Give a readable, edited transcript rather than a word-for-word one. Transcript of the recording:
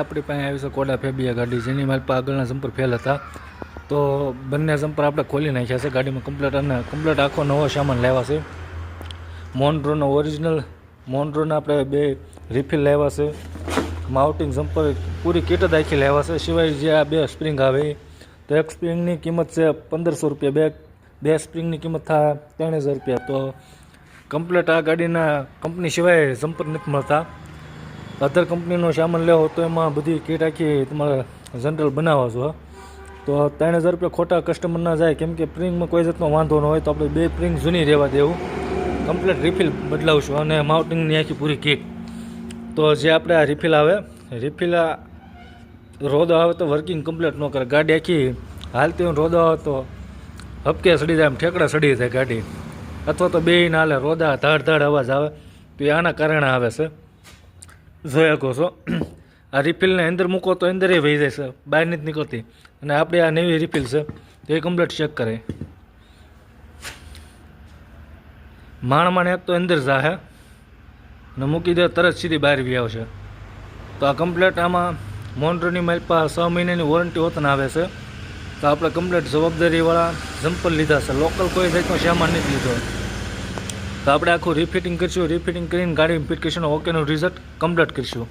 આપણી પાસે આવી છે કોડા ફેબિયા ગાડી, જેની મારી પાસે આગળના જમ્પર ફેલ હતા, તો બંને જમ્પર આપણે ખોલી નાખ્યા છે. ગાડીમાં કમ્પ્લેટ આખો નવો સામાન લાવ્યા છે. મોન્ડ્રોનો ઓરિજિનલ મોન્ડ્રોના આપણે 2 રિફિલ લાવ્યા છે. માઉન્ટિંગ જમ્પર પૂરી કીટ જ આખી લાવ્યા છે. સિવાય જે આ 2 સ્પ્રિંગ આવે, તો એક સ્પ્રિંગની કિંમત છે 1500 રૂપિયા, બે સ્પ્રિંગની કિંમત થાય 3000 રૂપિયા. તો કમ્પ્લેટ આ ગાડીના કંપની સિવાય જમ્પર નથી મળતા. અધર કંપનીનો સામાન લેવો તો એમાં બધી કીટ આખી તમારે જનરલ બનાવો છો, તો 3000 રૂપિયા ખોટા કસ્ટમર ના જાય. કેમ કે પ્રિંગમાં કોઈ જાતનો વાંધો ન હોય તો આપણે 2 પ્રિંગ જૂની રહેવા દેવું, કમ્પ્લેટ રિફિલ બદલાવશું અને માઉન્ટિંગની આખી પૂરી કીટ. તો જે આપણે આ રિફિલ રોદો આવે તો વર્કિંગ કમ્પ્લેટ ન કરે. ગાડી આખી હાલતી હોય રોદો આવે તો હપકે સડી જાય, ઠેકડા સડી જાય ગાડી, અથવા તો બે ના હાલે, રોદા ધડ અવાજ આવે, તો એ આના કારણે આવે છે. જોઈ શકો છો આ રિફિલને અંદર મૂકો તો અંદર વહી જાય છે, બહાર નથી નીકળતી. અને આપણે આ નવી રિફિલ છે તો એ કમ્પ્લેટ ચેક કરે. માણ એક તો અંદર જાહે અને મૂકી દે તરત સીધી બહાર બી આવશે. તો આ કમ્પ્લેટ આમાં મોન્ડ્રોની મારી પાસે 6 મહિનાની વોરંટી હોતને આવે છે. તો આપણે કમ્પ્લેટ જવાબદારીવાળા જમ્પર લીધા છે, લોકલ કોઈ જાતનો સામાન નથી લીધો. તો આપણે આખું રિફિટિંગ કરીશું, રિફિટિંગ કરીને ગાડી ફિટ કરીશું, ઓકેનું રિઝલ્ટ કમ્પ્લીટ કરીશું.